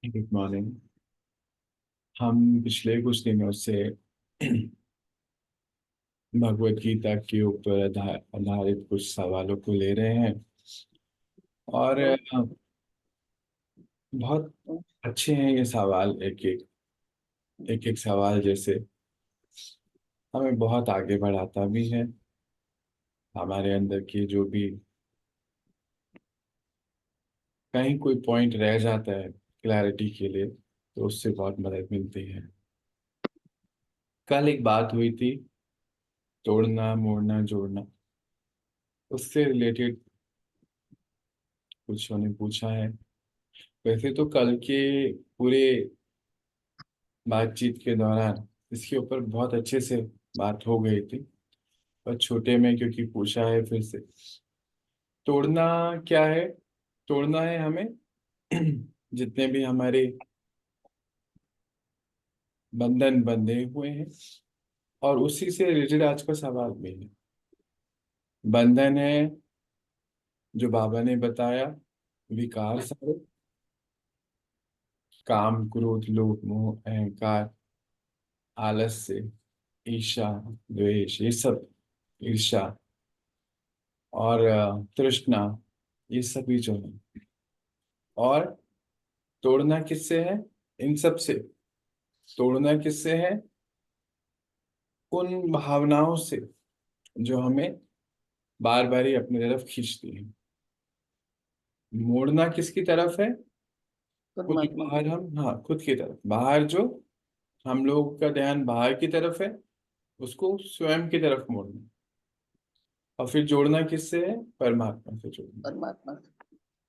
Good morning. हम पिछले कुछ दिनों से भगवत गीता के ऊपर आधारित कुछ सवालों को ले रहे हैं और बहुत अच्छे हैं ये सवाल। एक एक सवाल जैसे हमें बहुत आगे बढ़ाता भी है। हमारे अंदर की जो भी कहीं कोई पॉइंट रह जाता है क्लैरिटी के लिए, तो उससे बहुत मदद मिलती है। कल एक बात हुई थी, तोड़ना मोड़ना जोड़ना, उससे रिलेटेड कुछ ने पूछा है। वैसे तो कल के पूरे बातचीत के दौरान इसके ऊपर बहुत अच्छे से बात हो गई थी, पर छोटे में क्योंकि पूछा है फिर से। तोड़ना क्या है? तोड़ना है हमें जितने भी हमारे बंधन बंधे हुए हैं, और उसी से रिलेटेड आज का सवाल भी है। बंधन है जो बाबा ने बताया, विकार सारे, काम क्रोध लोभ मोह अहंकार, आलस्य, ईर्ष्या द्वेष, ये सब, ईर्ष्या और तृष्णा, ये सभी जो है। और तोड़ना किससे है? इन सब से। तोड़ना किससे है? उन भावनाओं से जो हमें बार बार ही अपनी तरफ खींचती है। मोड़ना किसकी तरफ है? खुद परमात्मा की बाहर, हम, हाँ, खुद की तरफ बाहर, जो हम लोगों का ध्यान बाहर की तरफ है, उसको स्वयं की तरफ मोड़ना। और फिर जोड़ना किससे है? परमात्मा से जोड़ना। परमात्मा से।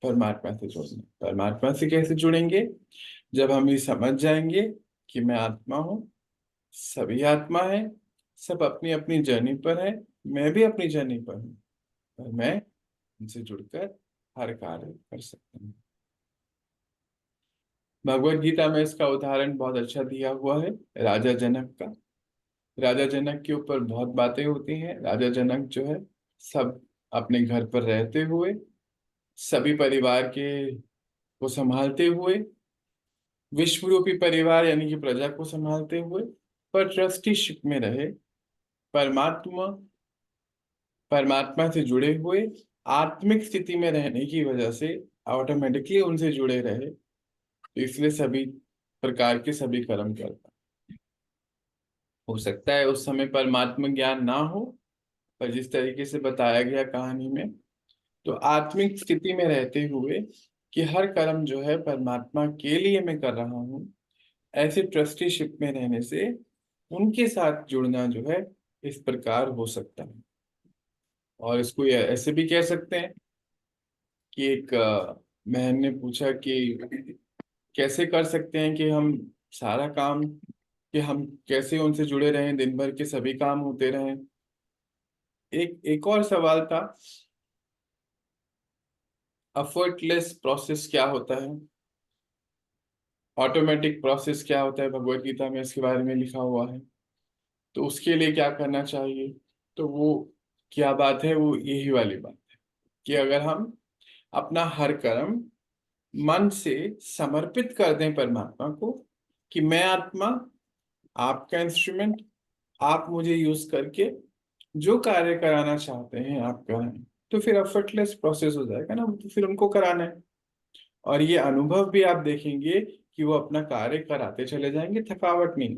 परमात्मा से जोड़ना। परमात्मा से कैसे जुड़ेंगे? जब हम ये समझ जाएंगे कि मैं आत्मा हूँ, सभी आत्मा है, सब अपनी अपनी जर्नी पर है, मैं भी अपनी जर्नी पर हूँ, और मैं उनसे जुड़कर हर कार्य कर सकता हूँ। भगवत गीता में इसका उदाहरण बहुत अच्छा दिया हुआ है, राजा जनक का। राजा जनक के ऊपर बहुत बातें होती हैं। राजा जनक जो है, सब अपने घर पर रहते हुए, सभी परिवार के को संभालते हुए, विश्वरूपी परिवार यानी कि प्रजा को संभालते हुए, पर ट्रस्टीशिप में रहे, परमात्मा परमात्मा से जुड़े हुए, आत्मिक स्थिति में रहने की वजह से ऑटोमेटिकली उनसे जुड़े रहे, तो इसलिए सभी प्रकार के सभी कर्म करता। हो सकता है उस समय परमात्मा ज्ञान ना हो, पर जिस तरीके से बताया गया कहानी में, तो आत्मिक स्थिति में रहते हुए कि हर कर्म जो है परमात्मा के लिए मैं कर रहा हूँ, ऐसे ट्रस्टीशिप में रहने से उनके साथ जुड़ना जो है इस प्रकार हो सकता है। और इसको ये ऐसे भी कह सकते हैं कि एक बहन ने पूछा कि कैसे कर सकते हैं कि हम सारा काम, कि हम कैसे उनसे जुड़े रहें, दिन भर के सभी काम होते रहें। एक एक और सवाल था, एफर्टलेस प्रोसेस क्या होता है, ऑटोमेटिक प्रोसेस क्या होता है, भगवत गीता में इसके बारे में लिखा हुआ है, तो उसके लिए क्या करना चाहिए? तो वो क्या बात है? वो यही वाली बात है कि अगर हम अपना हर कर्म मन से समर्पित कर दें परमात्मा को, कि मैं आत्मा, आपका इंस्ट्रूमेंट, आप मुझे यूज करके जो कार्य कराना चाहते हैं आप कराएं, तो फिर एफर्टलेस प्रोसेस हो जाएगा ना, तो फिर उनको कराना है। और ये अनुभव भी आप देखेंगे कि वो अपना कार्य कराते चले जाएंगे, थकावट नहीं।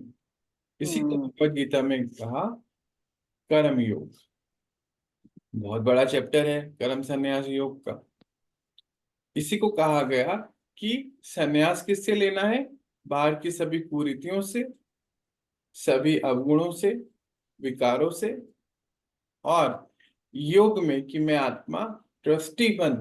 इसी को हम्म। भगवद गीता में कहा कर्म योग। बहुत बड़ा चैप्टर है कर्म संन्यास योग का। इसी को कहा गया कि संन्यास किससे लेना है? बाहर की सभी कुरीतियों से, सभी अवगुणों से, विकारों से। और योग में कि मैं आत्मा ट्रस्टी बन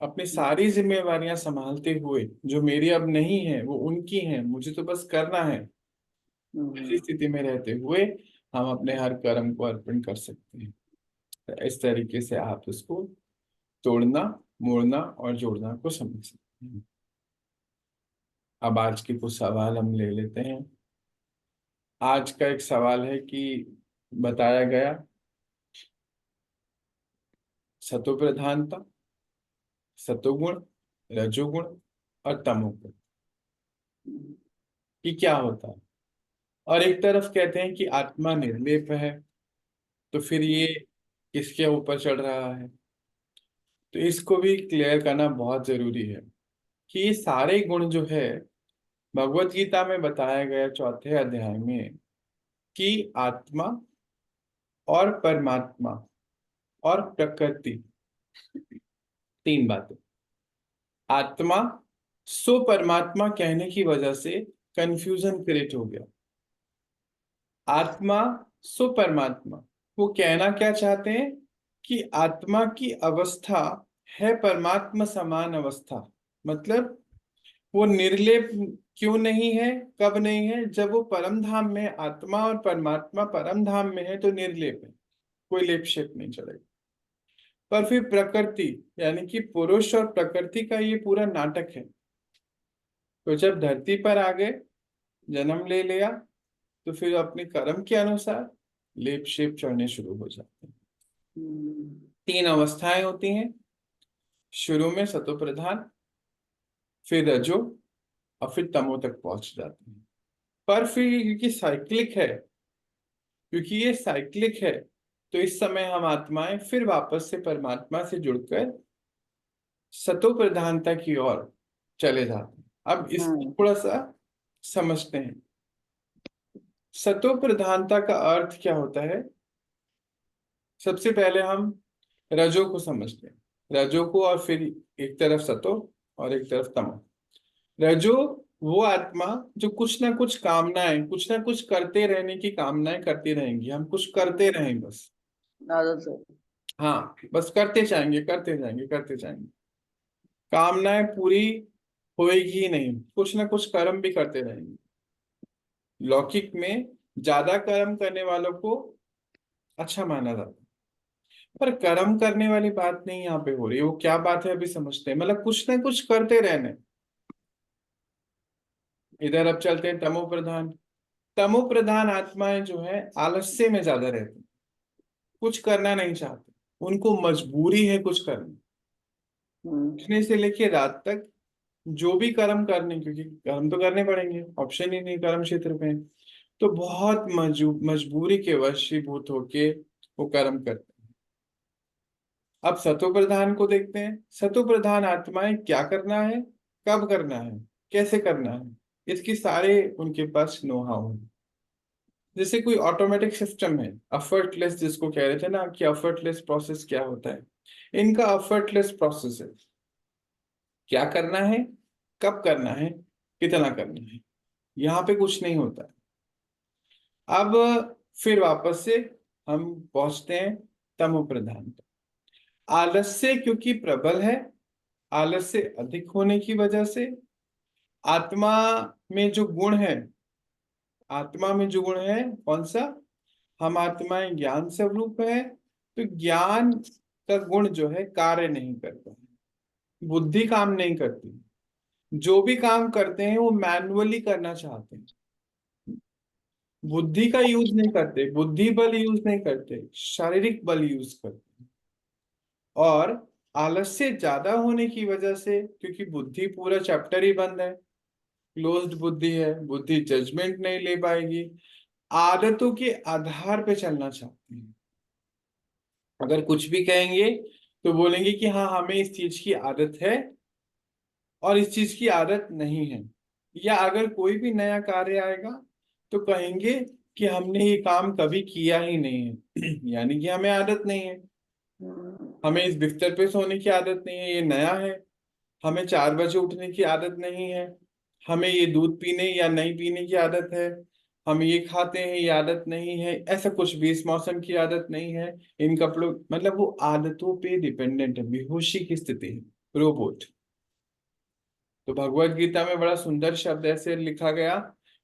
अपनी सारी जिम्मेवारियां संभालते हुए, जो मेरी अब नहीं है वो उनकी है, मुझे तो बस करना है, ऐसी हम्म। स्थिति में रहते हुए हम अपने हर कर्म को अर्पण कर सकते हैं। तो इस तरीके से आप इसको तोड़ना, मोड़ना और जोड़ना को समझ सकते हैं। अब आज के कुछ सवाल हम ले लेते हैं। आज का एक सवाल है कि बताया गया सतो प्रधानता, सतोगुण, रजोगुण और तमोगुण, कि क्या होता है। और एक तरफ कहते हैं कि आत्मा निर्लेप है, तो फिर ये किसके ऊपर चढ़ रहा है। तो इसको भी क्लियर करना बहुत जरूरी है कि ये सारे गुण जो है भगवत गीता में बताया गया चौथे अध्याय में, कि आत्मा और परमात्मा और प्रकृति, तीन बातें। आत्मा सो परमात्मा कहने की वजह से कंफ्यूजन क्रिएट हो गया। आत्मा सो परमात्मा, वो कहना क्या चाहते हैं कि आत्मा की अवस्था है परमात्मा समान अवस्था। मतलब वो निर्लेप क्यों नहीं है, कब नहीं है, जब वो परम धाम में, आत्मा और परमात्मा परम धाम में है तो निर्लेप है, कोई लेप शेप नहीं चलेगा। पर फिर प्रकृति, यानी कि पुरुष और प्रकृति का ये पूरा नाटक है। तो जब धरती पर आ गए, जन्म ले लिया, तो फिर अपने कर्म के अनुसार लेप शेप चढ़ने शुरू हो जाते हैं। तीन अवस्थाएं होती हैं, शुरू में सतो प्रधान, फिर रजो, और फिर तमो तक पहुंच जाते हैं। पर फिर क्योंकि ये साइक्लिक है, तो इस समय हम आत्माएं फिर वापस से परमात्मा से जुड़कर सतो प्रधानता की ओर चले जाते हैं। अब इसको थोड़ा सा समझते हैं। सतो प्रधानता का अर्थ क्या होता है। सबसे पहले हम रजो को समझते हैं, रजो को, और फिर एक तरफ सतो और एक तरफ तमो। रजो वो आत्मा जो कुछ ना कुछ कामनाएं, कुछ ना कुछ करते रहने की कामनाएं करती रहेंगी, हम कुछ करते रहेंगे बस। आदत है। हाँ, बस करते जाएंगे करते जाएंगे करते जाएंगे, कामनाएं पूरी होएगी ही नहीं, कुछ ना कुछ कर्म भी करते रहेंगे। लौकिक में ज्यादा कर्म करने वालों को अच्छा माना जाता है, पर कर्म करने वाली बात नहीं यहाँ पे हो रही है। वो क्या बात है अभी समझते हैं, मतलब कुछ ना कुछ करते रहने। इधर अब चलते हैं तमो प्रधान। तमो प्रधान आत्माएं जो है आलस्य में ज्यादा रहती, कुछ करना नहीं चाहते, उनको मजबूरी है कुछ करना। उठने से लेके रात तक जो भी कर्म करने, क्योंकि कर्म तो करने पड़ेंगे, ऑप्शन ही नहीं कर्म क्षेत्र में, तो बहुत मजबूरी के वशीभूत होके वो कर्म करते हैं। अब सतो प्रधान को देखते हैं। सतो प्रधान आत्माएं क्या करना है, कब करना है, कैसे करना है, इसकी सारे उनके पास नो हाउ है। जैसे कोई ऑटोमेटिक सिस्टम है, एफर्टलेस, जिसको कह रहे थे ना कि एफर्टलेस प्रोसेस क्या होता है, इनका एफर्टलेस प्रोसेस है। क्या करना है, कब करना है, कितना करना है, यहाँ पे कुछ नहीं होता है। अब फिर वापस से हम पहुंचते हैं तमो प्रधान। आलस्य क्योंकि प्रबल है, आलस्य अधिक होने की वजह से आत्मा में जो गुण है, आत्मा में जो गुण है कौन सा, हम आत्माएं ज्ञान स्वरूप है, तो ज्ञान का गुण जो है कार्य नहीं करता है, बुद्धि काम नहीं करती। जो भी काम करते हैं वो मैनुअली करना चाहते हैं, बुद्धि का यूज नहीं करते, बुद्धि बल यूज नहीं करते, शारीरिक बल यूज करते हैं। और आलस्य ज्यादा होने की वजह से, क्योंकि बुद्धि पूरा चैप्टर ही बंद है, क्लोज्ड बुद्धि है, बुद्धि जजमेंट नहीं ले पाएगी, आदतों के आधार पे चलना चाहती है। अगर कुछ भी कहेंगे तो बोलेंगे कि हाँ हमें इस चीज की आदत है और इस चीज की आदत नहीं है। या अगर कोई भी नया कार्य आएगा तो कहेंगे कि हमने ये काम कभी किया ही नहीं है यानी कि हमें आदत नहीं है, हमें इस बिस्तर पे सोने की आदत नहीं है, ये नया है। हमें 4 बजे उठने की आदत नहीं है, हमें ये दूध पीने या नहीं पीने की आदत है। हम ये खाते हैं, ये आदत नहीं है, ऐसा कुछ भी, इस मौसम की आदत नहीं है, इन कपड़ों, मतलब वो आदतों पे डिपेंडेंट है, बेहोशी की स्थिति है, रोबोट। तो भगवत गीता में बड़ा सुंदर शब्द ऐसे लिखा गया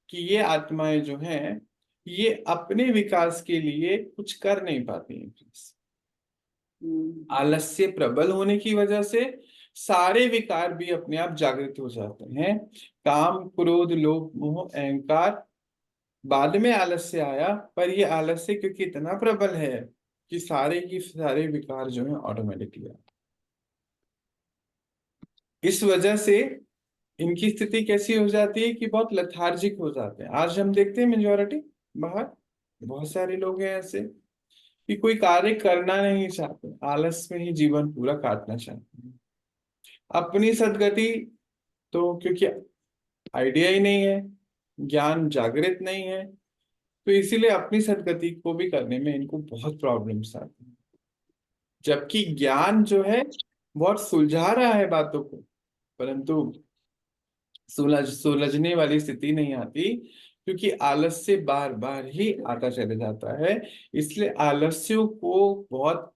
कि ये आत्माएं जो हैं ये अपने विकास के लिए कुछ कर नहीं पाती हैं। आलस्य प्रबल होने की वजह से सारे विकार भी अपने आप जागृत हो जाते हैं। काम, क्रोध, लोभ, मोह, अहंकार बाद में आलस्य आया, पर ये आलस्य क्योंकि इतना प्रबल है कि सारे की सारे विकार जो है ऑटोमेटिकली। इस वजह से इनकी स्थिति कैसी हो जाती है कि बहुत लेथार्जिक हो जाते हैं। आज हम देखते हैं मेजोरिटी बाहर बहुत सारे लोग हैं ऐसे कि कोई कार्य करना नहीं चाहते, आलस में ही जीवन पूरा काटना चाहते हैं। अपनी सदगति तो क्योंकि आइडिया ही नहीं है, ज्ञान जागृत नहीं है, तो इसीलिए अपनी सदगति को भी करने में इनको बहुत प्रॉब्लम्स आती हैं। जबकि ज्ञान जो है बहुत सुलझा रहा है बातों को, परंतु सुलझने वाली स्थिति नहीं आती, क्योंकि आलस्य बार बार ही आता चले जाता है। इसलिए आलस्यों को बहुत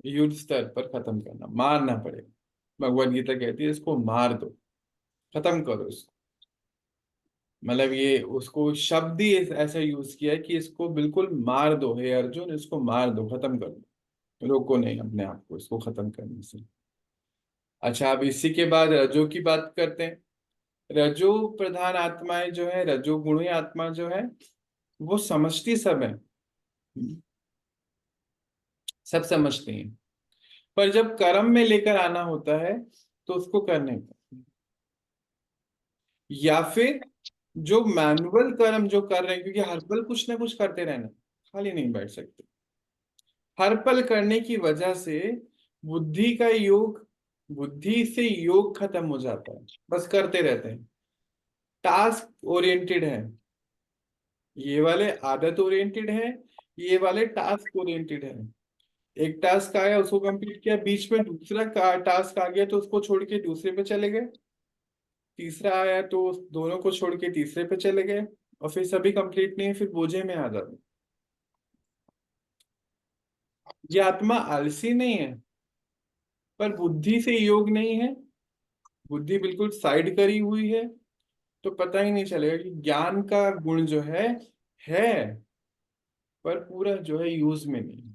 युद्ध स्तर पर खत्म करना, मारना पड़ेगा। भगवत गीता कहती है इसको मार दो, खत्म करो इसको। मतलब ये उसको शब्द ही ऐसा यूज किया है कि इसको बिल्कुल मार दो, हे अर्जुन इसको मार दो, खत्म कर दो, रोको नहीं अपने आप को इसको खत्म करने से। अच्छा, अब इसी के बाद रजो की बात करते हैं। रजो प्रधान आत्माएं जो है, रजोगुणी आत्मा जो है, वो समझती सब है, सब समझती हैं, पर जब कर्म में लेकर आना होता है तो उसको करने का, या फिर जो मैनुअल कर्म जो कर रहे हैं, क्योंकि हर पल कुछ ना कुछ करते रहना, खाली नहीं बैठ सकते। हर पल करने की वजह से बुद्धि का योग, बुद्धि से योग खत्म हो जाता है, बस करते रहते हैं। टास्क ओरिएंटेड है, ये वाले आदत ओरिएंटेड है, ये वाले टास्क ओरिएंटेड है। एक टास्क आया उसको कंप्लीट किया, बीच में दूसरा टास्क आ गया तो उसको छोड़ के दूसरे पे चले गए, तीसरा आया तो दोनों को छोड़ के तीसरे पे चले गए, और फिर सभी कंप्लीट नहीं, फिर बोझे में आ जाते। ये आत्मा आलसी नहीं है, पर बुद्धि से योग नहीं है, बुद्धि बिल्कुल साइड करी हुई है, तो पता ही नहीं चलेगा कि ज्ञान का गुण जो है, पर पूरा जो है यूज में नहीं।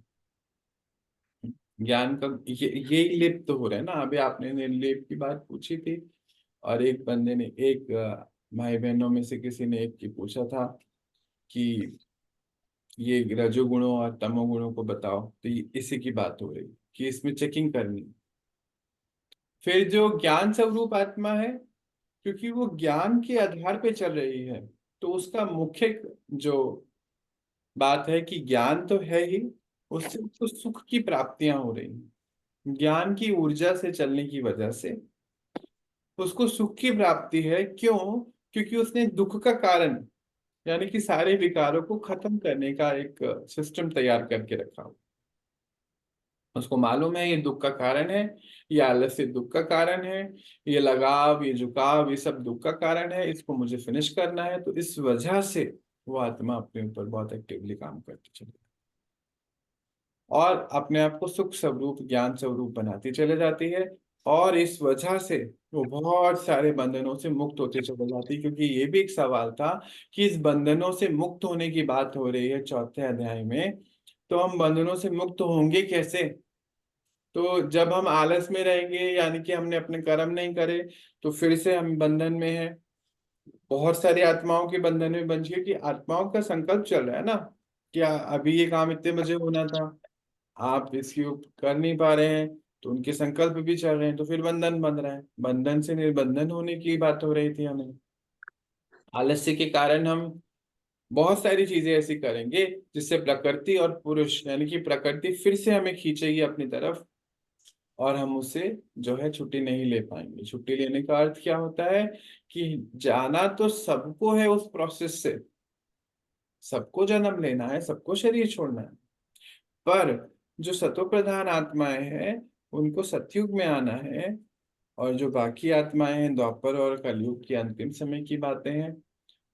ज्ञान का ये लिप्त तो हो रहा है ना। अभी आपने निर्लेप की बात पूछी थी, और एक बंदे ने, एक भाई बहनों में से किसी ने एक की पूछा था कि ये रजोगुणों और तमोगुणों को बताओ, तो इसी की बात हो रही कि इसमें चेकिंग करनी। फिर जो ज्ञान स्वरूप आत्मा है, क्योंकि वो ज्ञान के आधार पे चल रही है, तो उसका मुख्य जो बात है कि ज्ञान तो है ही, उससे तो सुख की प्राप्तियां हो रही हैं। ज्ञान की ऊर्जा से चलने की वजह से उसको सुख की प्राप्ति है। क्यों? क्योंकि उसने दुख का कारण, यानी कि सारे विकारों को खत्म करने का एक सिस्टम तैयार करके रखा हो। उसको मालूम है ये दुख का कारण है, ये आलस्य दुख का कारण है, ये लगाव, ये झुकाव, ये सब दुख का कारण है, इसको मुझे फिनिश करना है। तो इस वजह से वो आत्मा अपने ऊपर बहुत एक्टिवली काम करती चली और अपने आप को सुख स्वरूप, ज्ञान स्वरूप बनाती चले जाती है। और इस वजह से वो बहुत सारे बंधनों से मुक्त होते चले जाती है। क्योंकि ये भी एक सवाल था कि इस बंधनों से मुक्त होने की बात हो रही है चौथे अध्याय में, तो हम बंधनों से मुक्त होंगे कैसे? तो जब हम आलस में रहेंगे, यानी कि हमने अपने कर्म नहीं करे, तो फिर से हम बंधन में हैं। बहुत सारी आत्माओं के बंधन में बन गए कि आत्माओं का संकल्प चल रहा है ना, कि अभी ये काम इतने बजे होना था, आप इसकी कर नहीं पा रहे हैं, तो उनके संकल्प भी चल रहे हैं, तो फिर बंधन बन रहा है। बंधन से निर्बंधन होने की बात हो रही थी हमें। आलस्य के कारण हम बहुत सारी चीजें ऐसी करेंगे जिससे प्रकृति और पुरुष, यानी कि प्रकृति फिर से हमें खींचेगी अपनी तरफ, और हम उससे जो है छुट्टी नहीं ले पाएंगे। छुट्टी लेने का अर्थ क्या होता है कि जाना तो सबको है उस प्रोसेस से, सबको जन्म लेना है, सबको शरीर छोड़ना है, पर जो सतो प्रधान आत्माएं हैं उनको सतयुग में आना है, और जो बाकी आत्माएं हैं द्वापर और कलयुग की अंतिम समय की बातें हैं,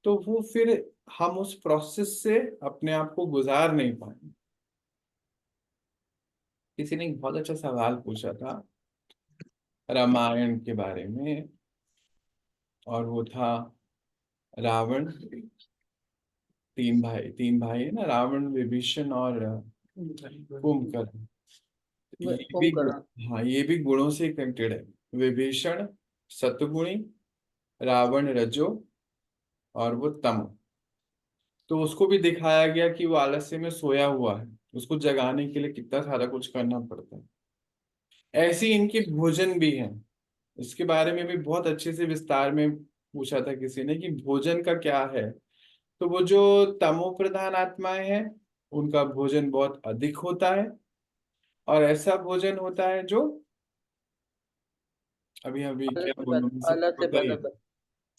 तो वो फिर हम उस प्रोसेस से अपने आप को गुजार नहीं पाएंगे। किसी ने एक बहुत अच्छा सवाल पूछा था रामायण के बारे में, और वो था रावण, तीन भाई है ना, रावण, विभीषण और कुंभकर्ण। ये भी, कुंभकर्ण। हाँ, ये भी गुणों से कनेक्टेड है। विभीषण सतगुणी, रावण रजो, और वो तम। तो उसको भी दिखाया गया कि वो आलस्य में सोया हुआ है, उसको जगाने के लिए कितना सारा कुछ करना पड़ता है। ऐसे ही इनके भोजन भी हैं। इसके बारे में भी बहुत अच्छे से विस्तार में पूछा था किसी ने कि भोजन का क्या है। तो वो जो तमो प्रधान आत्माएं हैं, उनका भोजन बहुत अधिक होता है, और ऐसा भोजन होता है जो, अभी अभी आलस क्या से बोलूं मैं, आलस सबको से पता ही बना है।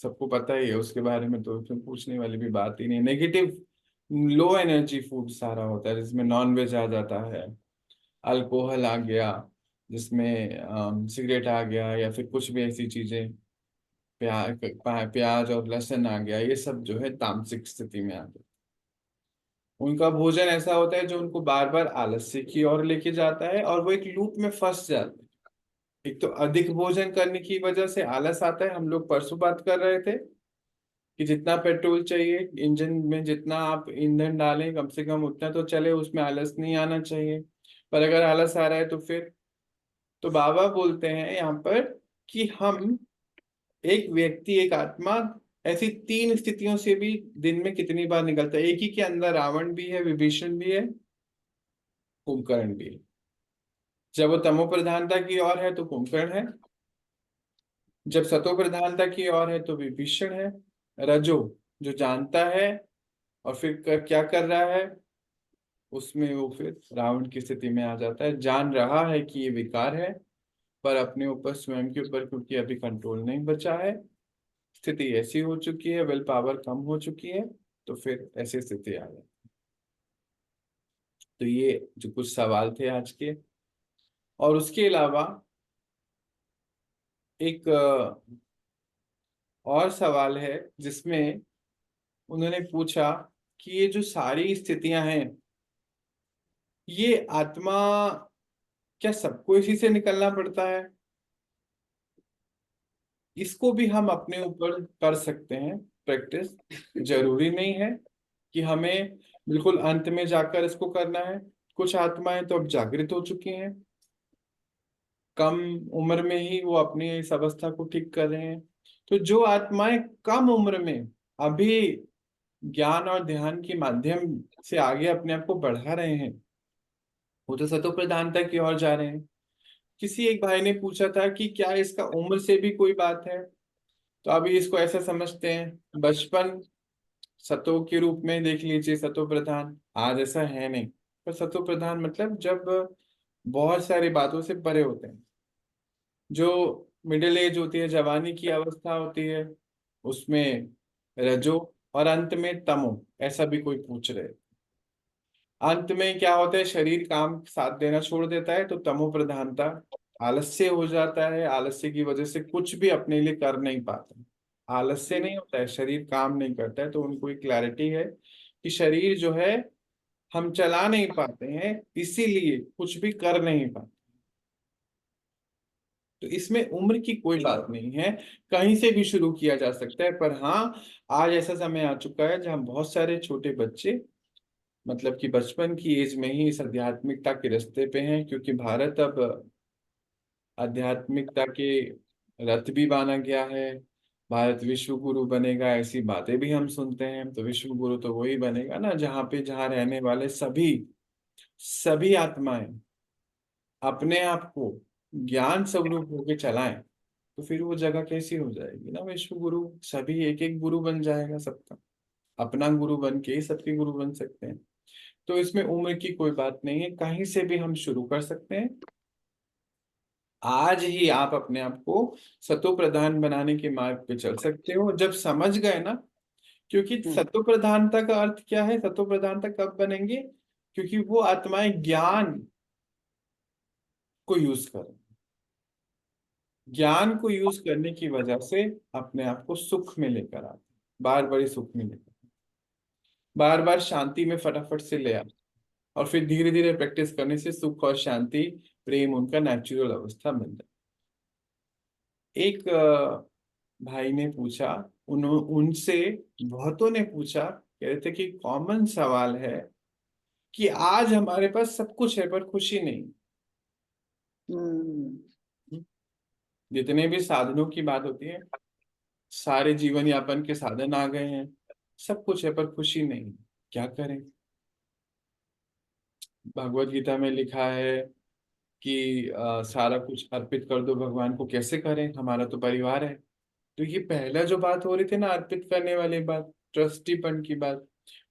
सबको पता ही है उसके बारे में, तो उसमें पूछने वाली भी बात ही नहीं। नेगेटिव लो एनर्जी फूड सारा होता है, जिसमें नॉन वेज आ जाता है, अल्कोहल आ गया, जिसमें सिगरेट आ गया, या फिर कुछ भी ऐसी चीजें, प्याज और लहसुन आ गया, ये सब जो है तामसिक स्थिति में आ गया। उनका भोजन ऐसा होता है जो उनको बार बार आलस्य की ओर लेके जाता है, और वो एक लूप में फंस जाते हैं। एक तो अधिक भोजन करने की वजह से आलस आता है। हम लोग परसों बात कर रहे थे कि जितना पेट्रोल चाहिए इंजन में, जितना आप ईंधन डालें कम से कम उतना तो चले, उसमें आलस नहीं आना चाहिए। पर अगर आलस आ रहा है तो फिर, तो बाबा बोलते हैं यहाँ पर कि हम, एक व्यक्ति, एक आत्मा, ऐसी तीन स्थितियों से भी दिन में कितनी बार निकलता है। एक ही के अंदर रावण भी है, विभीषण भी है, कुंभकर्ण भी है। जब वो तमो प्रधानता की ओर है तो कुंभकर्ण है, जब सतो प्रधानता की ओर है तो विभीषण है। रजो, जो जानता है और फिर क्या कर रहा है, उसमें वो फिर रावण की स्थिति में आ जाता है। जान रहा है कि ये विकार है, पर अपने ऊपर, स्वयं के ऊपर, क्योंकि अभी कंट्रोल नहीं बचा है, स्थिति ऐसी हो चुकी है, विल पावर कम हो चुकी है, तो फिर ऐसी स्थिति आ गई। तो ये जो कुछ सवाल थे आज के, और उसके अलावा एक और सवाल है जिसमें उन्होंने पूछा कि ये जो सारी स्थितियां हैं, ये आत्मा, क्या सबको इसी से निकलना पड़ता है? इसको भी हम अपने ऊपर कर सकते हैं प्रैक्टिस। जरूरी नहीं है कि हमें बिल्कुल अंत में जाकर इसको करना है। कुछ आत्माएं तो अब जागृत हो चुकी हैं, कम उम्र में ही वो अपनी इस अवस्था को ठीक कर रहे हैं। तो जो आत्माएं कम उम्र में अभी ज्ञान और ध्यान के माध्यम से आगे अपने आप को बढ़ा रहे हैं, वो तो सतो प्रधानता की ओर जा रहे हैं। किसी एक भाई ने पूछा था कि क्या इसका उम्र से भी कोई बात है? तो अभी इसको ऐसा समझते हैं, बचपन सतो के रूप में देख लीजिए, सतो प्रधान। आज ऐसा है नहीं, पर सतो प्रधान मतलब जब बहुत सारी बातों से परे होते हैं, जो मिडिल एज होती है, जवानी की अवस्था होती है, उसमें रजो, और अंत में तमो, ऐसा भी कोई पूछ रहे। अंत में क्या होता है, शरीर काम साथ देना छोड़ देता है, तो तमो प्रधानता, आलस्य हो जाता है। आलस्य की वजह से कुछ भी अपने लिए कर नहीं पाते। आलस्य नहीं होता है, शरीर काम नहीं करता है, तो उनको एक क्लैरिटी है कि शरीर जो है हम चला नहीं पाते हैं, इसीलिए कुछ भी कर नहीं पाते। तो इसमें उम्र की कोई बात नहीं है, कहीं से भी शुरू किया जा सकता है। पर हाँ, आज ऐसा समय आ चुका है जहाँ बहुत सारे छोटे बच्चे, मतलब कि बचपन की एज में ही इस आध्यात्मिकता के रास्ते पे हैं, क्योंकि भारत अब आध्यात्मिकता के रथ भी बांधा गया है। भारत विश्व गुरु बनेगा, ऐसी बातें भी हम सुनते हैं। तो विश्व गुरु तो वही बनेगा ना जहाँ पे, जहाँ रहने वाले सभी सभी आत्माएं अपने आप को ज्ञान स्वरूप होके चलाएं, तो फिर वो जगह कैसी हो जाएगी ना, विश्व गुरु सभी एक एक गुरु बन जाएगा सबका। अपना गुरु बन के ही सबके गुरु बन सकते हैं। तो इसमें उम्र की कोई बात नहीं है, कहीं से भी हम शुरू कर सकते हैं। आज ही आप अपने आप को सतो प्रधान बनाने के मार्ग पे चल सकते हो, जब समझ गए ना। क्योंकि हम्म। सतो प्रधानता का अर्थ क्या है, सतो प्रधानता कब बनेंगे? क्योंकि वो आत्माएं ज्ञान को यूज करें, ज्ञान को यूज करने की वजह से अपने आप को सुख में लेकर आते, बार बार सुख में लेकर, बार बार शांति में फटाफट से ले आते, और फिर धीरे धीरे प्रैक्टिस करने से सुख और शांति, प्रेम उनका नेचुरल अवस्था बन जाए। एक भाई ने पूछा, उनसे बहुतों ने पूछा, कह रहे थे कि कॉमन सवाल है कि आज हमारे पास सब कुछ है पर खुशी नहीं। हम्म। जितने भी साधनों की बात होती है, सारे जीवन यापन के साधन आ गए हैं, सब कुछ है पर खुशी नहीं, क्या करें? भगवत गीता में लिखा है कि सारा कुछ अर्पित कर दो भगवान को, कैसे करें, हमारा तो परिवार है। तो ये पहला जो बात हो रही थी ना, अर्पित करने वाली बात, ट्रस्टीपन की बात,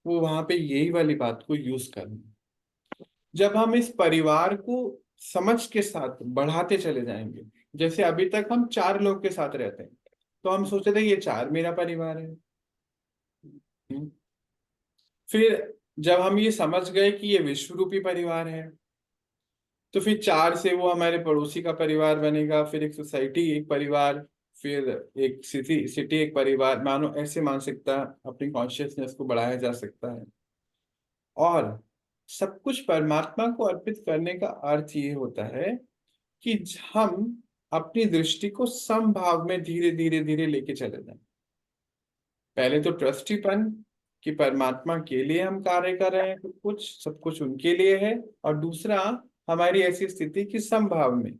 वो वहां पे यही वाली बात को यूज करना। जब हम इस परिवार को समझ के साथ बढ़ाते चले जाएंगे, जैसे अभी तक हम 4 लोग के साथ रहते हैं, तो हम सोचते थे ये 4 मेरा परिवार है। हम्म। फिर जब हम ये समझ गए कि ये विश्व रूपी परिवार है, तो फिर 4 से वो हमारे पड़ोसी का परिवार बनेगा, फिर एक सोसाइटी एक परिवार, फिर एक सिटी सिटी एक परिवार, मानो ऐसे मानसिकता अपनी कॉन्शियसनेस को बढ़ाया जा सकता है। और सब कुछ परमात्मा को अर्पित करने का अर्थ ये होता है कि हम अपनी दृष्टि को समभाव में धीरे धीरे धीरे लेके चले जाएं। पहले तो ट्रस्टीपन कि परमात्मा के लिए हम कार्य कर रहे हैं, तो कुछ सब कुछ उनके लिए है। और दूसरा, हमारी ऐसी स्थिति की समभाव में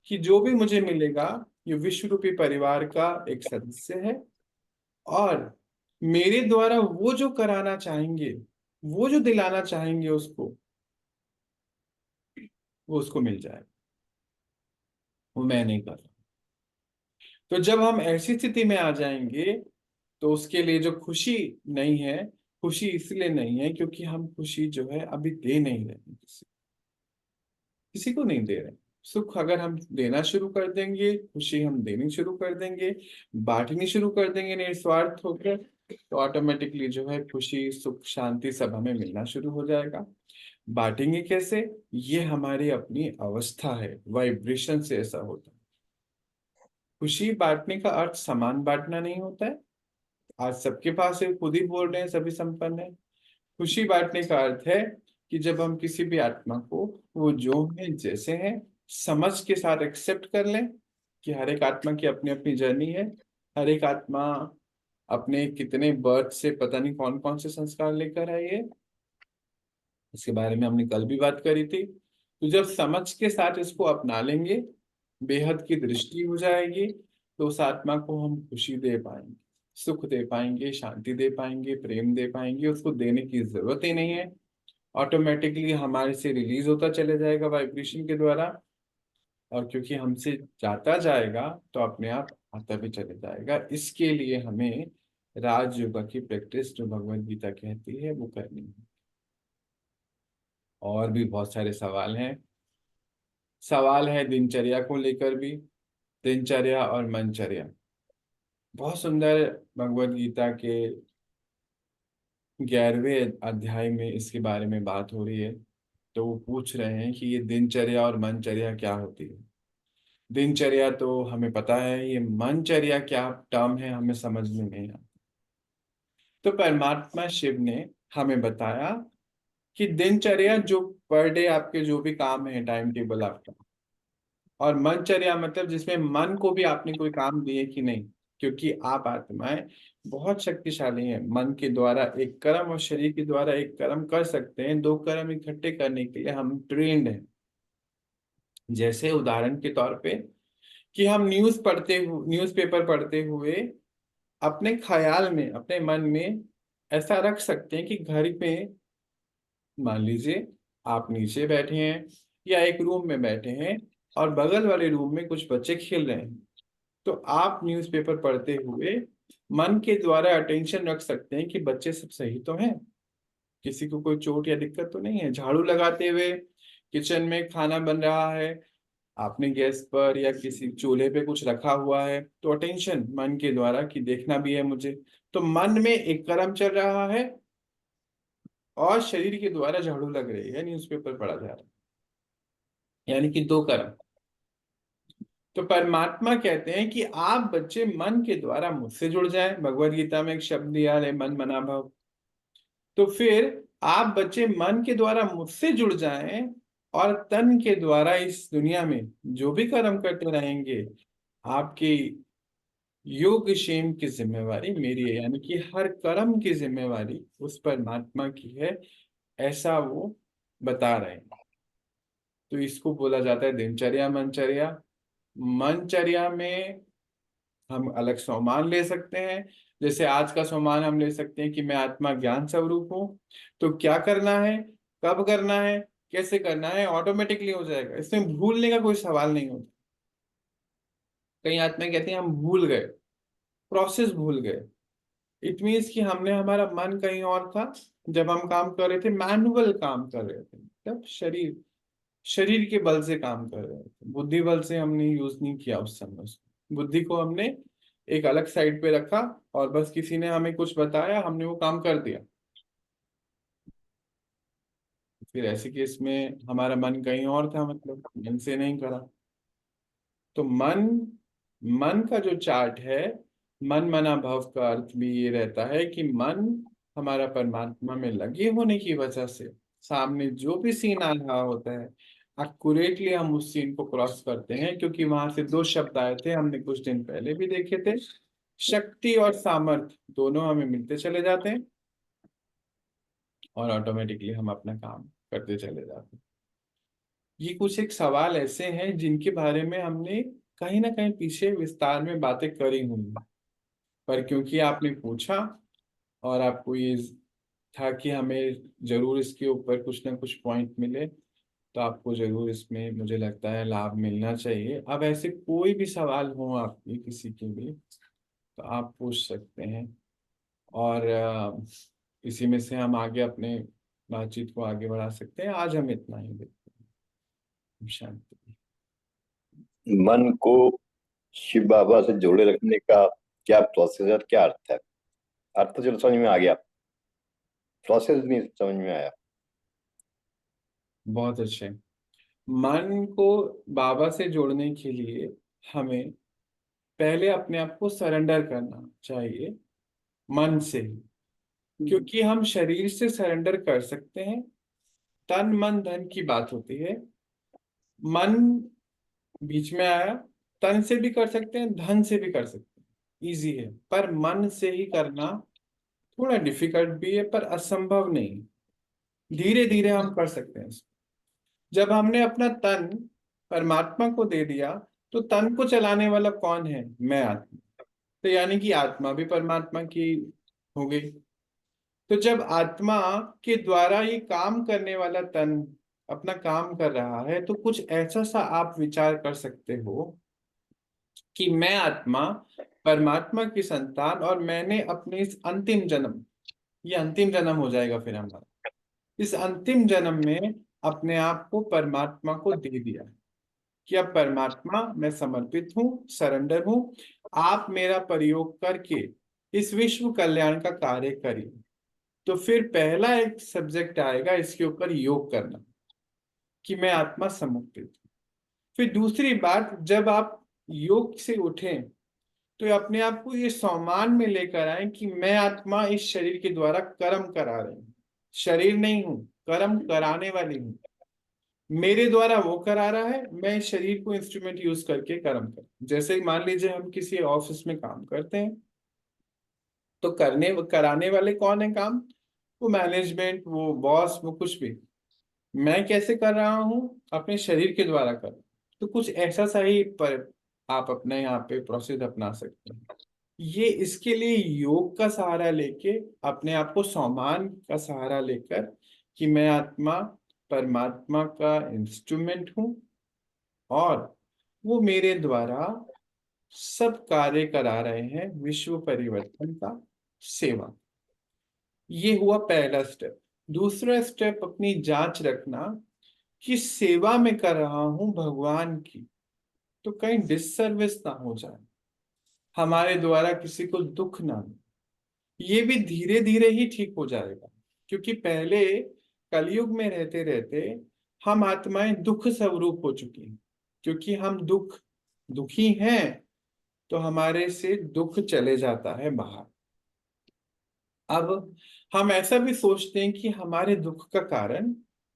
कि जो भी मुझे मिलेगा ये विश्व रूपी परिवार का एक सदस्य है, और मेरे द्वारा वो जो कराना चाहेंगे, वो जो दिलाना चाहेंगे उसको, वो उसको मिल जाएगा, वो मैं नहीं कर रहा। तो जब हम ऐसी स्थिति में आ जाएंगे, तो उसके लिए जो खुशी नहीं है, खुशी इसलिए नहीं है क्योंकि हम खुशी जो है अभी दे नहीं रहे हैं, किसी को नहीं दे रहे। सुख अगर हम देना शुरू कर देंगे, खुशी हम देनी शुरू कर देंगे, बांटनी शुरू कर देंगे निस्वार्थ होकर, तो ऑटोमेटिकली जो है खुशी सुख शांति सब हमें मिलना शुरू हो जाएगा। बांटेंगे कैसे? ये हमारी अपनी अवस्था है, वाइब्रेशन से ऐसा होता है। खुशी बांटने का अर्थ समान बांटना नहीं होता है। आज सबके पास है, खुद ही बोल रहे हैं सभी संपन्न है। खुशी बांटने का अर्थ है कि जब हम किसी भी आत्मा को वो जो है जैसे है समझ के साथ एक्सेप्ट कर लें कि हर एक आत्मा की अपनी अपनी जर्नी है, हर एक आत्मा अपने कितने बर्थ से पता नहीं कौन कौन से संस्कार लेकर आई है, इसके बारे में हमने कल भी बात करी थी। तो जब समझ के साथ इसको अपना लेंगे, बेहद की दृष्टि हो जाएगी, तो उस आत्मा को हम खुशी दे पाएंगे, सुख दे पाएंगे, शांति दे पाएंगे, प्रेम दे पाएंगे। उसको देने की जरूरत ही नहीं है, ऑटोमेटिकली हमारे से रिलीज होता चले जाएगा वाइब्रेशन के द्वारा। और क्योंकि हमसे जाता जाएगा तो अपने आप आता भी चले जाएगा। इसके लिए हमें राजयोगा की प्रैक्टिस जो भगवत गीता कहती है वो करनी है। और भी बहुत सारे सवाल हैं। सवाल है दिनचर्या को लेकर भी, दिनचर्या और मनचर्या। बहुत सुंदर भगवत गीता के 11वें अध्याय में इसके बारे में बात हो रही है। तो वो पूछ रहे हैं कि ये दिनचर्या और मनचर्या क्या होती है। दिनचर्या तो हमें पता है, ये मनचर्या क्या टर्म है हमें समझ में नहीं आता। तो परमात्मा शिव ने हमें बताया कि दिनचर्या जो पर डे आपके जो भी काम है, टाइम टेबल आपका, और मनचर्या मतलब जिसमें मन को भी आपने कोई काम दिए कि नहीं, क्योंकि आप आत्माएं बहुत शक्तिशाली हैं। मन के द्वारा एक कर्म और शरीर के द्वारा एक कर्म कर सकते हैं। 2 कर्म इकट्ठे करने के लिए हम ट्रेंड हैं। जैसे उदाहरण के तौर पे कि हम न्यूज़पेपर पढ़ते हुए अपने ख्याल में, अपने मन में ऐसा रख सकते हैं कि घर में मान लीजिए आप नीचे बैठे हैं या एक रूम में बैठे हैं और बगल वाले रूम में कुछ बच्चे खेल रहे हैं, तो आप न्यूज़पेपर पढ़ते हुए मन के द्वारा अटेंशन रख सकते हैं कि बच्चे सब सही तो हैं, किसी को कोई चोट या दिक्कत तो नहीं है। झाड़ू लगाते हुए किचन में खाना बन रहा है, आपने गैस पर या किसी चूल्हे पे कुछ रखा हुआ है, तो अटेंशन मन के द्वारा कि देखना भी है मुझे, तो मन में एक कर्म चल रहा है और शरीर के द्वारा झाड़ू लग रही है, न्यूज़पेपर पढ़ा जा रहा है, यानी कि 2 कर्म। तो परमात्मा कहते हैं कि आप बच्चे मन के द्वारा मुझसे जुड़ जाएं। भगवत गीता में एक शब्द दिया है, मन मना भव। तो फिर आप बच्चे मन के द्वारा मुझसे जुड़ जाएं और तन के द्वारा इस दुनिया में जो भी कर्म करते रहेंगे, आपकी योग क्षेम की जिम्मेवारी मेरी है, यानी कि हर कर्म की जिम्मेवारी उस परमात्मा की है, ऐसा वो बता रहे हैं। तो इसको बोला जाता है दिनचर्या मनचर्या। मनचर्या में हम अलग सोमान ले सकते हैं। जैसे आज का सोमान हम ले सकते हैं कि मैं आत्मा ज्ञान स्वरूप हूँ, तो क्या करना है, कब करना है, कैसे करना है, ऑटोमेटिकली हो जाएगा। इसमें भूलने का कोई सवाल नहीं होता। कई आत्माएं कहती हैं हम भूल गए, प्रोसेस भूल गए। इट मीन्स कि हमने, हमारा मन कहीं और था जब हम काम कर रहे थे, मैनुअल काम कर रहे थे, तब शरीर शरीर के बल से काम कर रहे थे, बुद्धि बल से हमने यूज नहीं किया उस समय उसको। बुद्धि को हमने एक अलग साइड पे रखा और बस किसी ने हमें कुछ बताया, हमने वो काम कर दिया। फिर ऐसे केस में हमारा मन कहीं और था, मतलब मन से नहीं करा। तो मन मन का जो चार्ट है, मन मना भव का अर्थ भी ये रहता है कि मन हमारा परमात्मा में लगे होने की वजह से सामने जो भी सीन आ रहा होता है, एक्यूरेटली हम उस सीन को क्रॉस करते हैं। क्योंकि वहां से दो शब्द आए थे, हमने कुछ दिन पहले भी देखे थे, शक्ति और सामर्थ्य दोनों हमें मिलते चले जाते हैं और ऑटोमेटिकली हम अपना काम करते चले जाते हैं। ये कुछ एक सवाल ऐसे हैं जिनके बारे में हमने कहीं ना कहीं पीछे विस्तार में बातें करी हुई हैं। पर क्योंकि आपने पूछा और आपको ये था कि हमें जरूर इसके ऊपर कुछ ना कुछ पॉइंट मिले, तो आपको जरूर इसमें मुझे लगता है लाभ मिलना चाहिए। अब ऐसे कोई भी सवाल हो आपके किसी के भी, तो आप पूछ सकते हैं। और इसी में से हम आगे अपने बातचीत को आगे बढ़ा सकते हैं। आज हम इतना ही देखते हैं। शांति। मन को शिव बाबा से जोड़े रखने का क्या प्रोसेस है, क्या अर्थ है? अर्थ तो चलो समझ में आ गया, प्रोसेस नहीं समझ में आया। बहुत अच्छे। मन को बाबा से जोड़ने के लिए हमें पहले अपने आप को सरेंडर करना चाहिए, मन से ही। क्योंकि हम शरीर से सरेंडर कर सकते हैं, तन मन धन की बात होती है। मन बीच में आया, तन से भी कर सकते हैं, धन से भी कर सकते हैं, इजी है। पर मन से ही करना थोड़ा डिफिकल्ट भी है, पर असंभव नहीं। धीरे धीरे हम कर सकते हैं इसको। जब हमने अपना तन परमात्मा को दे दिया, तो तन को चलाने वाला कौन है? मैं, आत्मा। तो यानी कि आत्मा भी परमात्मा की हो गई। तो जब आत्मा के द्वारा ये काम करने वाला तन अपना काम कर रहा है, तो कुछ ऐसा सा आप विचार कर सकते हो कि मैं आत्मा परमात्मा की संतान, और मैंने अपने इस अंतिम जन्म, ये अंतिम जन्म हो जाएगा फिर हमारा, इस अंतिम जन्म में अपने आप को परमात्मा को दे दिया कि अब परमात्मा मैं समर्पित हूँ, सरेंडर हूँ, आप मेरा प्रयोग करके इस विश्व कल्याण का कार्य करिए। तो फिर पहला एक सब्जेक्ट आएगा इसके ऊपर, योग करना, कि मैं आत्मा समर्पित हूँ। फिर दूसरी बात, जब आप योग से उठें तो अपने आप को ये सम्मान में लेकर आए कि मैं आत्मा इस शरीर के द्वारा कर्म करा रही हूँ। शरीर नहीं हूँ, कर्म कराने वाली हूँ। मेरे द्वारा वो करा रहा है, मैं इस शरीर को इंस्ट्रूमेंट यूज करके कर्म कर। जैसे ही मान लीजिए हम किसी ऑफिस में काम करते हैं, तो करने कराने वाले कौन है काम? वो मैनेजमेंट, वो बॉस, वो कुछ भी। मैं कैसे कर रहा हूँ? अपने शरीर के द्वारा कर। तो कुछ ऐसा सा ही पर आप अपने यहाँ पे प्रोसेस अपना सकते हैं। ये इसके लिए योग का सहारा लेके, अपने आप को सम्मान का सहारा लेकर, कि मैं आत्मा परमात्मा का इंस्ट्रूमेंट हूँ और वो मेरे द्वारा सब कार्य करा रहे हैं विश्व परिवर्तन का, सेवा। ये हुआ पहला स्टेप। दूसरा स्टेप, अपनी जांच रखना कि सेवा में कर रहा हूं भगवान की, तो कहीं डिससर्विस ना हो जाए, हमारे द्वारा किसी को दुख ना हो। ये भी धीरे धीरे ही ठीक हो जाएगा। क्योंकि पहले कलयुग में रहते रहते हम आत्माएं दुख स्वरूप हो चुकी हैं। क्योंकि हम दुखी हैं, तो हमारे से दुख चले जाता है बाहर। अब हम ऐसा भी सोचते हैं कि हमारे दुख का कारण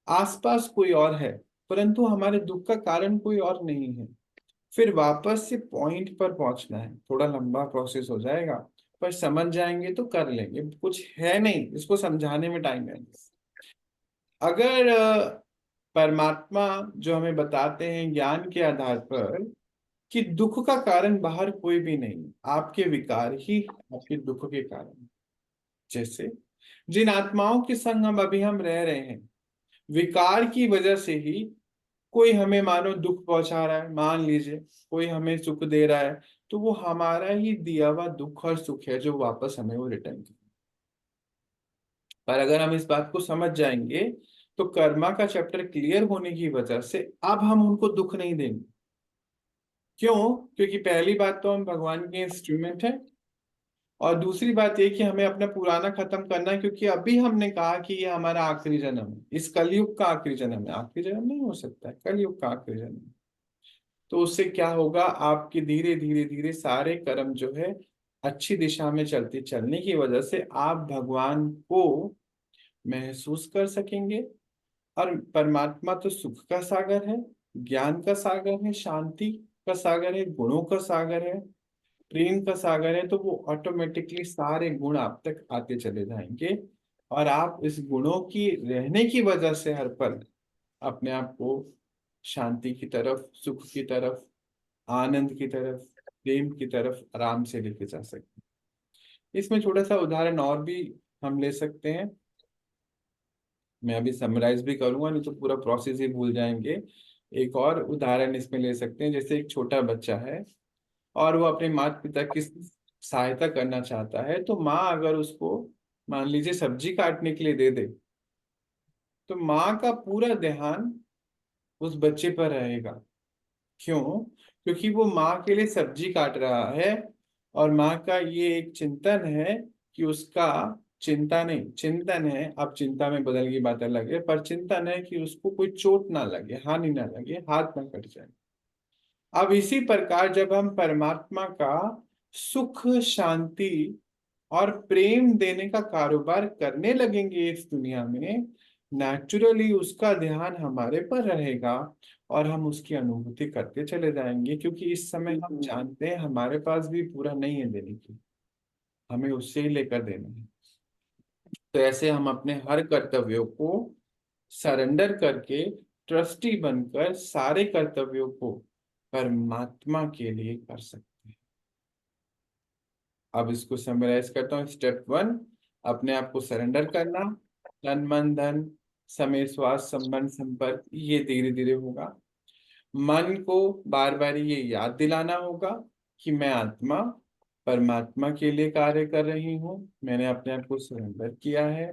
आसपास कोई और है, परंतु हमारे दुख का कारण कोई और नहीं है। फिर वापस से पॉइंट पर पहुंचना है, थोड़ा लंबा प्रोसेस हो जाएगा, पर समझ जाएंगे तो कर लेंगे। कुछ है नहीं, इसको समझाने में टाइम है। अगर परमात्मा जो हमें बताते हैं ज्ञान के आधार पर कि दुख का कारण बाहर कोई भी नहीं, आपके विकार ही आपके दुख के कारण। जैसे जिन आत्माओं के संग हम अभी रह रहे हैं, विकार की वजह से ही कोई हमें मानो दुख पहुंचा रहा है, मान लीजिए कोई हमें सुख दे रहा है, तो वो हमारा ही दिया हुआ दुख और सुख है जो वापस हमें वो रिटर्न कर। पर अगर हम इस बात को समझ जाएंगे तो कर्मा का चैप्टर क्लियर होने की वजह से अब हम उनको दुख नहीं देंगे। क्यों? क्योंकि पहली बात तो हम भगवान के इंस्ट्रूमेंट हैं, और दूसरी बात ये कि हमें अपना पुराना खत्म करना है, क्योंकि अभी हमने कहा कि ये हमारा आखिरी जन्म है, इस कलयुग का आखिरी जन्म है। आखिरी जन्म नहीं हो सकता है, कलयुग का आखिरी जन्म है। तो उससे क्या होगा, आपके धीरे धीरे धीरे सारे कर्म जो है अच्छी दिशा में चलने की वजह से आप भगवान को महसूस कर सकेंगे। और परमात्मा तो सुख का सागर है, ज्ञान का सागर है, शांति का सागर है, गुणों का सागर है, प्रेम का सागर है। तो वो ऑटोमेटिकली सारे गुण आप तक आते चले जाएंगे, और आप इस गुणों की रहने की वजह से हर पल अपने आप को शांति की तरफ, सुख की तरफ, आनंद की तरफ, प्रेम की तरफ आराम से लेके जा सकते हैं। इसमें छोटा सा उदाहरण और भी हम ले सकते हैं। मैं अभी समराइज भी करूंगा, नहीं तो पूरा प्रोसेस ही भूल जाएंगे। एक और उदाहरण इसमें ले सकते हैं, जैसे एक छोटा बच्चा है और वो अपने माता पिता की सहायता करना चाहता है। तो माँ अगर उसको मान लीजिए सब्जी काटने के लिए दे दे, तो माँ का पूरा ध्यान उस बच्चे पर रहेगा। क्यों? क्योंकि वो माँ के लिए सब्जी काट रहा है, और माँ का ये एक चिंतन है कि उसका, चिंता नहीं चिंतन है, अब चिंता में बदल गई बात अलग है, पर चिंतन है कि उसको कोई चोट ना लगे, हानि ना लगे, हाथ ना कट जाए। अब इसी प्रकार जब हम परमात्मा का सुख, शांति और प्रेम देने का कारोबार करने लगेंगे इस दुनिया में, नेचुरली उसका ध्यान हमारे पर रहेगा, और हम उसकी अनुभूति करते चले जाएंगे। क्योंकि इस समय हम जानते हैं हमारे पास भी पूरा नहीं है देने की, हमें उससे ही लेकर देना है। तो ऐसे हम अपने हर कर्तव्यों को सरेंडर करके, ट्रस्टी बनकर सारे कर्तव्यों को परमात्मा के लिए कर सकते हैं। अब इसको समराइज करता हूँ। स्टेप 1, अपने आप को सरेंडर करना, तन मन धन समय श्वास संबंध संपर्क, ये धीरे धीरे होगा। मन को बार बार ये याद दिलाना होगा कि मैं आत्मा परमात्मा के लिए कार्य कर रही हूँ, मैंने अपने आप को सरेंडर किया है।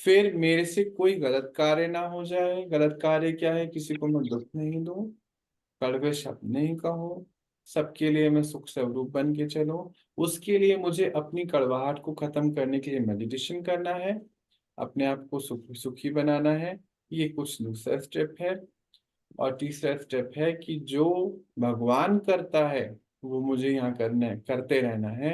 फिर मेरे से कोई गलत कार्य ना हो जाए। गलत कार्य क्या है? किसी को मैं दुख नहीं दूं, कड़वे शब्द नहीं कहो, सबके लिए मैं सुख स्वरूप बन के चलूं। उसके लिए मुझे अपनी कड़वाहट को खत्म करने के लिए मेडिटेशन करना है, अपने आप को सुखी बनाना है। ये कुछ दूसरा स्टेप है। और तीसरा स्टेप है कि जो भगवान करता है वो मुझे यहाँ करना है, करते रहना है।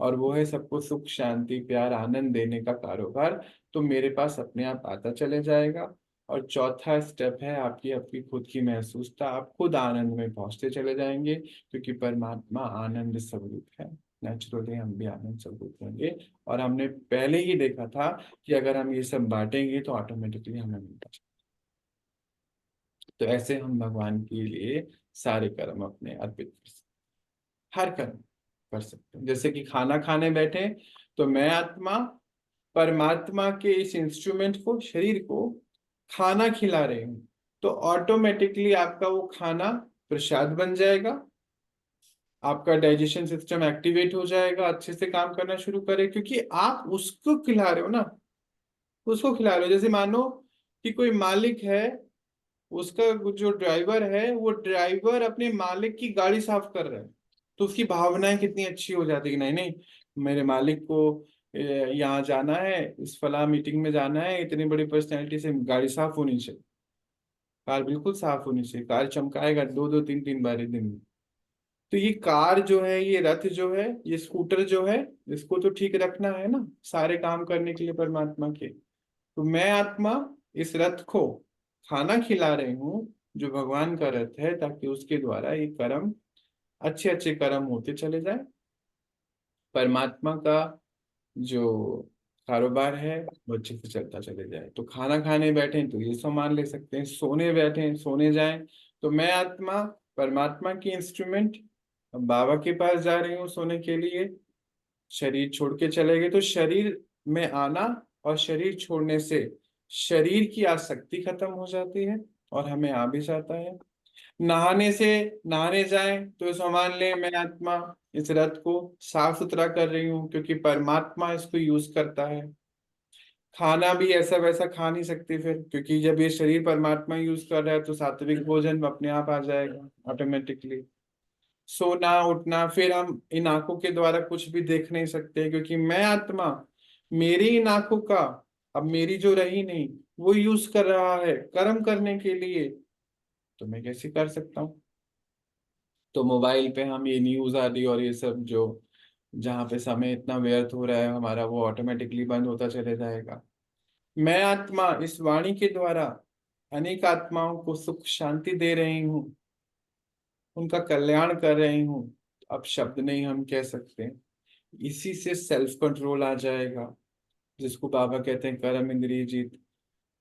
और वो है सबको सुख, शांति, प्यार, आनंद देने का कारोबार। तो मेरे पास अपने आप आता चले जाएगा। और चौथा स्टेप है आपकी आपकी खुद की महसूसता, आप खुद आनंद में पहुंचते चले जाएंगे, क्योंकि परमात्मा आनंद स्वरूप है। नेचुरली हम भी आनंद स्वरूप होंगे। और हमने पहले ही देखा था कि अगर हम ये सब बांटेंगे तो ऑटोमेटिकली हमें मिलता है। तो ऐसे हम भगवान के लिए सारे कर्म अपने अर्पित कर सकते, हर कर्म कर सकते हैं। जैसे कि खाना खाने बैठे, तो मैं आत्मा परमात्मा के इस इंस्ट्रूमेंट को, शरीर को खाना खिला रही हूँ, तो ऑटोमेटिकली आपका वो खाना प्रसाद बन जाएगा, आपका डाइजेशन सिस्टम एक्टिवेट हो जाएगा, अच्छे से काम करना शुरू करे, क्योंकि आप उसको खिला रहे हो ना, उसको खिला रहे हो। जैसे मानो कि कोई मालिक है, उसका जो ड्राइवर है, वो ड्राइवर अपने मालिक की गाड़ी साफ कर रहा है, तो उसकी भावनाएं कितनी अच्छी हो जाती है कि नहीं नहीं, मेरे मालिक को यहाँ जाना है, इस फला मीटिंग में जाना है, इतनी बड़ी पर्सनैलिटी से गाड़ी साफ होनी चाहिए, कार बिल्कुल साफ होनी चाहिए, कार चमकाएगा दो दो तीन तीन बार दिन में। तो ये कार जो है, ये रथ जो है, ये स्कूटर जो है, इसको तो ठीक रखना है ना सारे काम करने के लिए परमात्मा के। तो मैं आत्मा इस रथ को खाना खिला रही हूँ जो भगवान का रथ है, ताकि उसके द्वारा ये कर्म, अच्छे अच्छे कर्म होते चले जाए। परमात्मा का जो कारोबार है वो अच्छे से चलता चले जाए। तो खाना खाने बैठे तो ये सामान ले सकते हैं, सोने बैठे सोने जाएं, तो मैं आत्मा परमात्मा की इंस्ट्रूमेंट बाबा के पास जा रही हूँ सोने के लिए। शरीर छोड़ के चले गए, तो शरीर में आना और शरीर छोड़ने से शरीर की आसक्ति खत्म हो जाती है और हमें आ भी जाता है। नहाने से, नहाने जाएं तो मान लें मैं आत्मा इस रथ को साफ सुथरा कर रही हूँ क्योंकि परमात्मा इसको यूज करता है। खाना भी ऐसा वैसा खा नहीं सकते फिर, क्योंकि जब ये शरीर परमात्मा यूज कर रहा है तो सात्विक भोजन अपने आप आ जाएगा ऑटोमेटिकली। सोना उठना, फिर हम इन आंखों के द्वारा कुछ भी देख नहीं सकते क्योंकि मैं आत्मा मेरी इन आंखों का, अब मेरी जो रही नहीं, वो यूज कर रहा है कर्म करने के लिए, तो मैं कैसे कर सकता हूँ। तो मोबाइल पे हम ये न्यूज आदि और ये सब जो जहाँ पे समय इतना व्यर्थ हो रहा है हमारा, वो ऑटोमेटिकली बंद होता चले जाएगा। मैं आत्मा इस वाणी के द्वारा अनेक आत्माओं को सुख शांति दे रही हूँ, उनका कल्याण कर रही हूँ। अब शब्द नहीं हम कह सकते, इसी से सेल्फ कंट्रोल आ जाएगा, जिसको बाबा कहते हैं कर्म इंद्रिय जीत।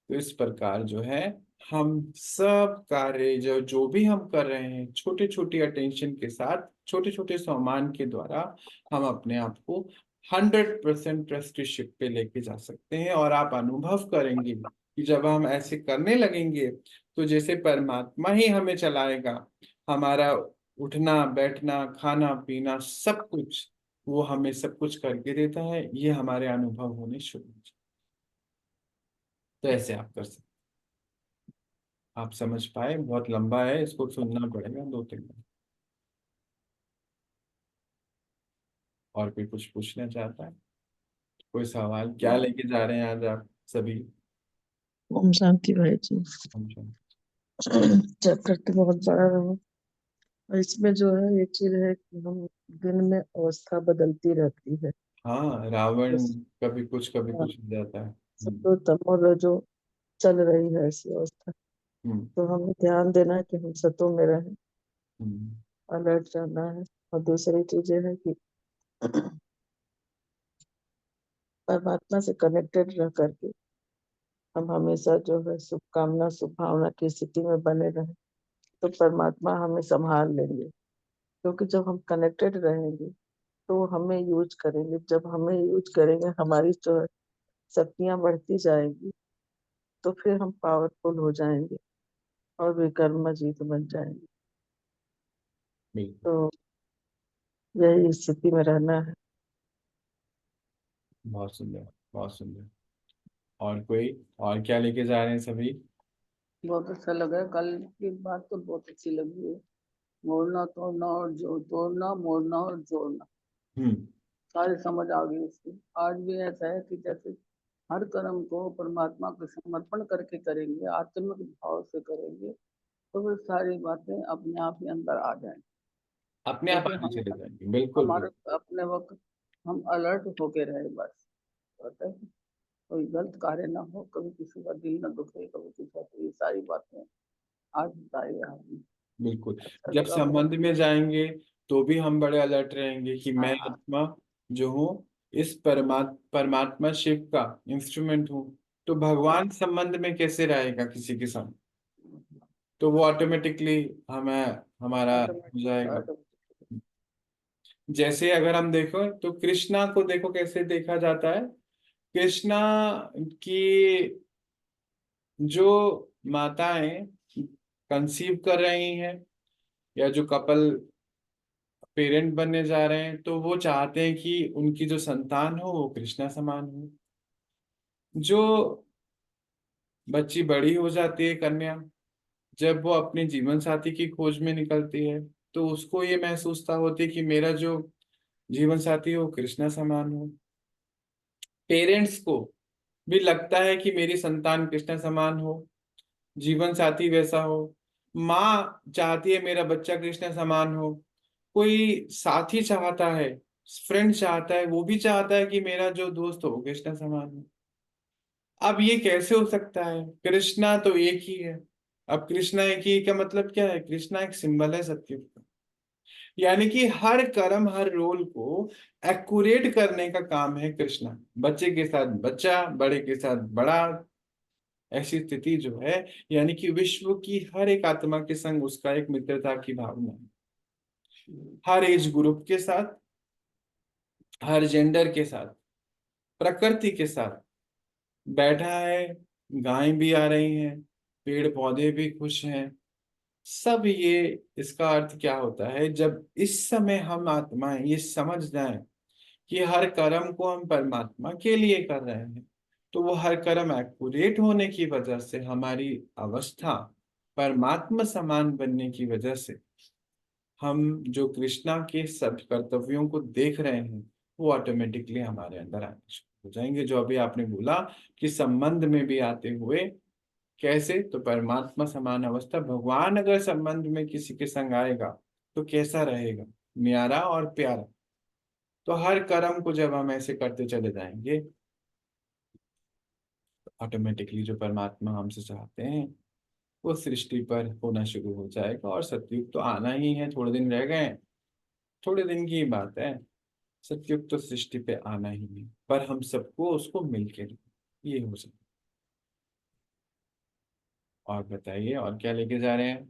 तो इस प्रकार जो है हम सब कार्य जो जो भी हम कर रहे हैं छोटे छोटे अटेंशन के साथ, छोटे छोटे सम्मान के द्वारा हम अपने आप को 100% ट्रस्टीशिप पे लेके जा सकते हैं। और आप अनुभव करेंगे कि जब हम ऐसे करने लगेंगे तो जैसे परमात्मा ही हमें चलाएगा, हमारा उठना बैठना खाना पीना सब कुछ वो हमें सब कुछ करके देता है, ये हमारे अनुभव होने शुरू हो जाए। तो ऐसे आप कर सकते, आप समझ पाए, बहुत लंबा है, इसको सुनना पड़ेगा 2-3 बार। और कोई कुछ पूछना चाहता है? कोई सवाल? क्या लेके जा रहे हैं आज आप सभी? ओम शांति भाई जी। समझो। चैप्टर तो बहुत बड़ा रहा और इसमें जो है एक चीज है कि हम दिन में अवस्था बदलती रहती है। हाँ, रावण बस कभी हाँ, कुछ हो जाता है। सतो तमो रजो चल रही है ऐसी अवस्था। हम्म। तो हमें ध्यान देना है कि हम सतो में रहें, हम्म। अलर्ट रहना है। और दूसरी चीजें है कि परमात्मा से कनेक्टेड रह करके हम हमेशा जो है शुभकामना शुभ भावना की स्थिति में बने रहें, तो परमात्मा हमें संभाल लेंगे। क्योंकि जब हम कनेक्टेड रहेंगे तो वो हमें यूज करेंगे, जब हमें यूज करेंगे हमारी जो है शक्तियां बढ़ती जाएंगी, तो फिर हम पावरफुल हो जाएंगे और विकर्म जीत बन जाएंगे। बिल्कुल। तो यही स्थिति में रहना है। बहुत सुंदर, बहुत सुंदर। और कोई, और क्या लेके जा रहे हैं सभी? बहुत अच्छा लगा, कल की बात तो बहुत अच्छी लगी है। मोड़ना तोड़ना और तोड़ना मोड़ना और जोड़ना, हम्म। सारी समझ आ गई उसकी। आज भी ऐसा है कि जैसे हर कर्म को परमात्मा को समर्पण करके करेंगे, आत्मिक भाव से करेंगे, तो वो सारी बातें अपने आप ही अंदर आ जाएंगी। अपने आप क्योंकि आगे हम चले जाएंगे, बिल्कुल हमारे बिल्कुल। अपने वक्त हम अलर्ट होके रहे बस। होता है कि कोई गलत कार्य ना हो, कभी किसी का दिल ना दुखे, कभी किसी का, तो ये सारी बातें आज बताई आपने। बिल्कुल। अच्छा जब लगा बहुत। संबंध में जाएंगे तो भी हम बड़े अलर्ट रहेंगे कि मैं हाँ आत्मा जो हूँ इस परमात्मा शिव का इंस्ट्रूमेंट हूँ। तो भगवान संबंध में कैसे रहेगा किसी के साथ, तो वो ऑटोमेटिकली हमें हमारा हो जाएगा। ऑटोमेटिक। जैसे अगर हम देखो तो कृष्णा को देखो कैसे देखा जाता है। कृष्णा की जो माताएं कंसीव कर रही हैं या जो कपल पेरेंट बनने जा रहे हैं, तो वो चाहते हैं कि उनकी जो संतान हो वो कृष्णा समान हो। जो बच्ची बड़ी हो जाती है कन्या, जब वो अपने जीवन साथी की खोज में निकलती है, तो उसको ये महसूसता होती है कि मेरा जो जीवन साथी हो कृष्णा समान हो। पेरेंट्स को भी लगता है कि मेरी संतान कृष्णा समान हो, जीवन साथी वैसा हो। माँ चाहती है मेरा बच्चा कृष्ण समान हो। कोई साथी चाहता है, फ्रेंड चाहता है, वो भी चाहता है कि मेरा जो दोस्त हो वो कृष्ण समान हो। अब ये कैसे हो सकता है? कृष्णा तो एक ही है। अब कृष्णा एक ही का मतलब क्या है? कृष्णा एक सिंबल है सत्य का। यानी कि हर कर्म हर रोल को एक्यूरेट करने का काम है कृष्णा। बच्चे के साथ बच्चा, बड़े के साथ बड़ा, ऐसी स्थिति जो है, यानी कि विश्व की हर एक आत्मा के संग उसका एक मित्रता की भावना है। हर एज ग्रुप के साथ, हर जेंडर के साथ, प्रकृति के साथ बैठा है, गायें भी आ रही हैं, पेड़ पौधे भी खुश हैं, सब ये। इसका अर्थ क्या होता है, जब इस समय हम आत्माएं ये समझ जाएं कि हर कर्म को हम परमात्मा के लिए कर रहे हैं, तो वो हर कर्म एक्यूरेट होने की वजह से, हमारी अवस्था परमात्मा समान बनने की वजह से, हम जो कृष्णा के सब कर्तव्यों को देख रहे हैं वो ऑटोमेटिकली हमारे अंदर आने शुरू हो जाएंगे। जो अभी आपने बोला कि संबंध में भी आते हुए कैसे, तो परमात्मा समान अवस्था, भगवान अगर संबंध में किसी के संग आएगा तो कैसा रहेगा, न्यारा और प्यारा। तो हर कर्म को जब हम ऐसे करते चले जाएंगे तो ऑटोमेटिकली जो परमात्मा हमसे चाहते हैं वो सृष्टि पर होना शुरू हो जाएगा। और सतयुग तो आना ही है, थोड़े दिन रह गए हैं, थोड़े दिन की बात है। सतयुग तो सृष्टि पे आना ही है, पर हम सबको उसको मिलके ये हो सकता। और बताइए, और क्या लेके जा रहे हैं?